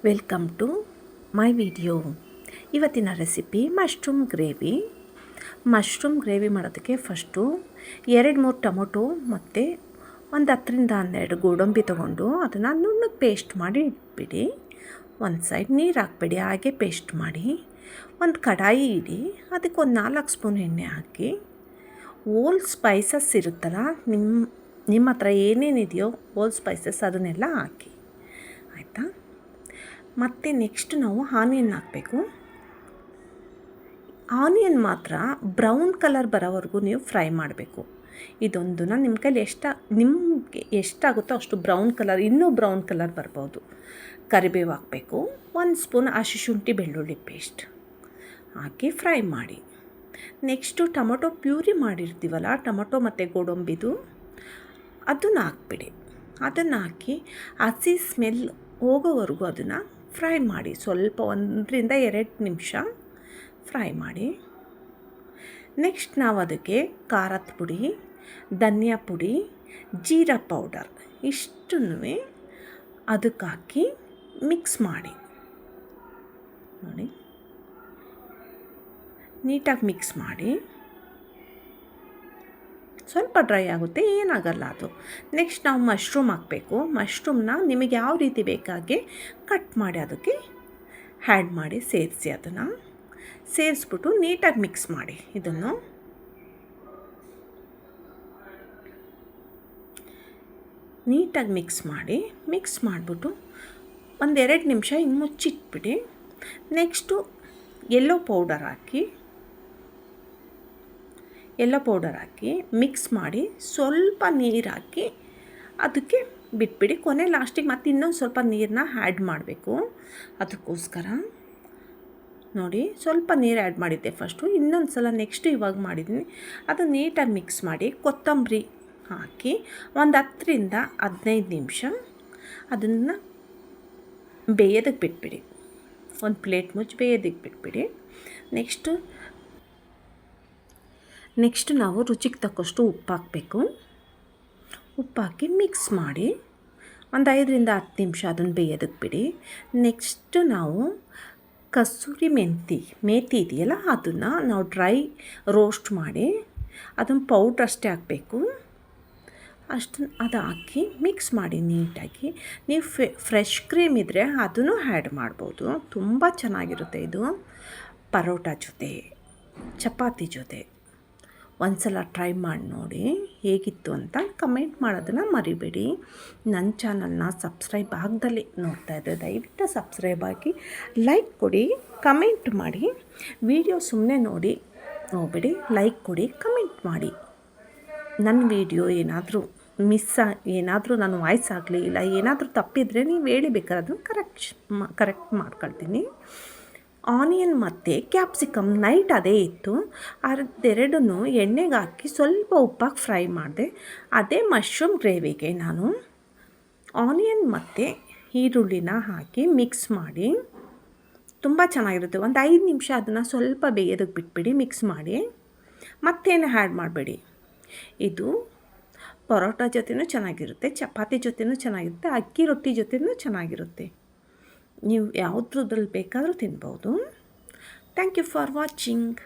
Welcome to my video. ಇವತ್ತಿನ recipe mushroom gravy ಮಾಡೋದಕ್ಕೆ first 2-3 tomato ಮತ್ತು ಒಂದು 10-12 ಗೋಡಂಬಿ ತೊಗೊಂಡು ಅದನ್ನು ನುಣ್ಣಗೆ ಪೇಸ್ಟ್ ಮಾಡಿ ಇಟ್ಬಿಡಿ. ಒಂದು ಸೈಡ್ ನೀರು ಹಾಕ್ಬೇಡಿ, ಹಾಗೆ ಪೇಸ್ಟ್ ಮಾಡಿ. ಒಂದು ಕಡಾಯಿ ಇಡಿ, ಅದಕ್ಕೆ ಒಂದು 4 ಸ್ಪೂನ್ ಎಣ್ಣೆ ಹಾಕಿ. ಓಲ್ ಸ್ಪೈಸಸ್ ಇರುತ್ತಲ್ಲ, ನಿಮ್ಮ ಹತ್ರ ಏನೇನಿದೆಯೋ ಓಲ್ ಸ್ಪೈಸಸ್ ಅದನ್ನೆಲ್ಲ ಹಾಕಿ, ಆಯಿತಾ. ಮತ್ತು ನೆಕ್ಸ್ಟ್ ನಾವು ಆನಿಯನ್ ಹಾಕಬೇಕು. ಆನಿಯನ್ ಮಾತ್ರ ಬ್ರೌನ್ ಕಲರ್ ಬರೋವರೆಗೂ ನೀವು ಫ್ರೈ ಮಾಡಬೇಕು. ಇದೊಂದನ್ನು ನಿಮ್ಮ ಕೈಲಿ ನಿಮಗೆ ಎಷ್ಟಾಗುತ್ತೋ ಅಷ್ಟು ಬ್ರೌನ್ ಕಲರ್, ಇನ್ನೂ ಬ್ರೌನ್ ಕಲರ್ ಬರ್ಬೋದು. ಕರಿಬೇವು ಹಾಕಬೇಕು. 1 ಸ್ಪೂನ್ ಹಸಿ ಶುಂಠಿ ಬೆಳ್ಳುಳ್ಳಿ ಪೇಸ್ಟ್ ಹಾಕಿ ಫ್ರೈ ಮಾಡಿ. ನೆಕ್ಸ್ಟು ಟೊಮೊಟೊ ಪ್ಯೂರಿ ಮಾಡಿರ್ತೀವಲ್ಲ, ಟೊಮೊಟೊ ಮತ್ತು ಗೋಡಂಬಿದು, ಅದನ್ನು ಹಾಕ್ಬಿಡಿ. ಅದನ್ನು ಹಾಕಿ ಹಸಿ ಸ್ಮೆಲ್ ಹೋಗೋವರೆಗೂ ಅದನ್ನು ಫ್ರೈ ಮಾಡಿ. ಸ್ವಲ್ಪ 1-2 ನಿಮಿಷ ಫ್ರೈ ಮಾಡಿ. ನೆಕ್ಸ್ಟ್ ನಾವು ಅದಕ್ಕೆ ಖಾರದ ಪುಡಿ, ಧನಿಯಾ ಪುಡಿ, ಜೀರಾ ಪೌಡರ್ ಇಷ್ಟನ್ನು ಅದಕ್ಕೆ ಹಾಕಿ ಮಿಕ್ಸ್ ಮಾಡಿ. ನೋಡಿ, ನೀಟಾಗಿ ಮಿಕ್ಸ್ ಮಾಡಿ. ಸ್ವಲ್ಪ ಡ್ರೈ ಆಗುತ್ತೆ, ಏನಾಗಲ್ಲ ಅದು. ನೆಕ್ಸ್ಟ್ ನಾವು ಮಶ್ರೂಮ್ ಹಾಕಬೇಕು. ಮಶ್ರೂಮ್ನ ನಿಮಗೆ ಯಾವ ರೀತಿ ಬೇಕಾಗಿ ಕಟ್ ಮಾಡಿ ಅದಕ್ಕೆ ಆ್ಯಡ್ ಮಾಡಿ ಸೇರಿಸಿ. ಅದನ್ನು ಸೇರಿಸ್ಬಿಟ್ಟು ನೀಟಾಗಿ ಮಿಕ್ಸ್ ಮಾಡಿ. ಇದನ್ನು ನೀಟಾಗಿ ಮಿಕ್ಸ್ ಮಾಡಿಬಿಟ್ಟು 1-2 ನಿಮಿಷ ಹಿಂಗೆ ಮುಚ್ಚಿಟ್ಬಿಡಿ. ನೆಕ್ಸ್ಟು ಯೆಲ್ಲೋ ಪೌಡರ್ ಹಾಕಿ ಮಿಕ್ಸ್ ಮಾಡಿ, ಸ್ವಲ್ಪ ನೀರು ಹಾಕಿ ಅದಕ್ಕೆ ಬಿಟ್ಬಿಡಿ. ಕೊನೆ ಲಾಸ್ಟಿಗೆ ಮತ್ತೆ ಇನ್ನೊಂದು ಸ್ವಲ್ಪ ನೀರನ್ನ ಆ್ಯಡ್ ಮಾಡಬೇಕು. ಅದಕ್ಕೋಸ್ಕರ ನೋಡಿ, ಸ್ವಲ್ಪ ನೀರು ಆ್ಯಡ್ ಮಾಡಿದ್ದೆ ಫಸ್ಟು, ಇನ್ನೊಂದು ಸಲ ನೆಕ್ಸ್ಟು ಇವಾಗ ಮಾಡಿದ್ದೀನಿ. ಅದು ನೀಟಾಗಿ ಮಿಕ್ಸ್ ಮಾಡಿ ಕೊತ್ತಂಬರಿ ಹಾಕಿ 10-15 ನಿಮಿಷ ಅದನ್ನು ಬೇಯೋದಕ್ಕೆ ಬಿಟ್ಬಿಡಿ. ಒಂದು ಪ್ಲೇಟ್ ಮುಚ್ಚಿ ಬೇಯೋದಕ್ಕೆ ಬಿಟ್ಬಿಡಿ. ನೆಕ್ಸ್ಟ್ ನಾವು ರುಚಿಗೆ ತಕ್ಕಷ್ಟು ಉಪ್ಪು ಹಾಕಬೇಕು. ಉಪ್ಪು ಹಾಕಿ ಮಿಕ್ಸ್ ಮಾಡಿ 5-10 ನಿಮಿಷ ಅದನ್ನು ಬೇಯೋದಕ್ಕೆ ಬಿಡಿ. ನೆಕ್ಸ್ಟು ನಾವು ಕಸೂರಿ ಮೇಥಿ ಇದೆಯಲ್ಲ, ಅದನ್ನು ನಾವು ಡ್ರೈ ರೋಸ್ಟ್ ಮಾಡಿ ಅದನ್ನು ಪೌಡ್ರ್ ಅಷ್ಟೇ ಹಾಕಬೇಕು. ಅದು ಹಾಕಿ ಮಿಕ್ಸ್ ಮಾಡಿ ನೀಟಾಗಿ. ನೀವು ಫ್ರೆಶ್ ಕ್ರೀಮ್ ಇದ್ದರೆ ಅದನ್ನು ಆ್ಯಡ್ ಮಾಡ್ಬೋದು. ತುಂಬ ಚೆನ್ನಾಗಿರುತ್ತೆ ಇದು. ಪರೋಟ ಜೊತೆ, ಚಪಾತಿ ಜೊತೆ ಒಂದು ಸಲ ಟ್ರೈ ಮಾಡಿ ನೋಡಿ ಹೇಗಿತ್ತು ಅಂತ ಕಮೆಂಟ್ ಮಾಡೋದನ್ನು ಮರಿಬೇಡಿ. ನನ್ನ ಚಾನಲ್ನ ಸಬ್ಸ್ಕ್ರೈಬ್ ಆಗದಲ್ಲಿ ನೋಡ್ತಾಯಿದ್ದರೆ ದಯವಿಟ್ಟು ಸಬ್ಸ್ಕ್ರೈಬ್ ಆಗಿ, ಲೈಕ್ ಕೊಡಿ, ಕಮೆಂಟ್ ಮಾಡಿ. ವಿಡಿಯೋ ಸುಮ್ಮನೆ ನೋಡಿ ಹೋಗ್ಬೇಡಿ, ಲೈಕ್ ಕೊಡಿ, ಕಮೆಂಟ್ ಮಾಡಿ. ನನ್ನ ವಿಡಿಯೋ ಏನಾದರೂ ಏನಾದರೂ ನಾನು ವಾಯ್ಸ್ ಆಗಲಿ ಇಲ್ಲ ಏನಾದರೂ ತಪ್ಪಿದರೆ ನೀವು ಹೇಳಿ, ಬೇಕಾದ್ರೆ ಅದನ್ನು ಕರೆಕ್ಟ್ ಮಾಡ್ಕೊಳ್ತೀನಿ. ಆನಿಯನ್ ಮತ್ತು ಕ್ಯಾಪ್ಸಿಕಮ್ ನೈಟ್ ಅದೇ ಇತ್ತು, ಅದೆರಡನ್ನೂ ಎಣ್ಣೆಗೆ ಹಾಕಿ ಸ್ವಲ್ಪ ಉಪ್ಪಾಗಿ ಫ್ರೈ ಮಾಡಿದೆ. ಅದೇ ಮಶ್ರೂಮ್ ಗ್ರೇವಿಗೆ ನಾನು ಆನಿಯನ್ ಮತ್ತು ಈರುಳ್ಳಿನ ಹಾಕಿ ಮಿಕ್ಸ್ ಮಾಡಿ, ತುಂಬ ಚೆನ್ನಾಗಿರುತ್ತೆ. 5 ನಿಮಿಷ ಅದನ್ನು ಸ್ವಲ್ಪ ಬೇಯೋದಕ್ಕೆ ಬಿಟ್ಬಿಡಿ. ಮಿಕ್ಸ್ ಮಾಡಿ, ಮತ್ತೇನು ಆ್ಯಡ್ ಮಾಡಬೇಡಿ. ಇದು ಪರೋಟ ಜೊತೆನೂ ಚೆನ್ನಾಗಿರುತ್ತೆ, ಚಪಾತಿ ಜೊತೆನೂ ಚೆನ್ನಾಗಿರುತ್ತೆ, ಅಕ್ಕಿ ರೊಟ್ಟಿ ಜೊತೆನೂ ಚೆನ್ನಾಗಿರುತ್ತೆ. ನೀವು ಯಾವುದ್ರಲ್ಲಿ ಬೇಕಾದರೂ ತಿನ್ಬೋದು. Thank you for watching.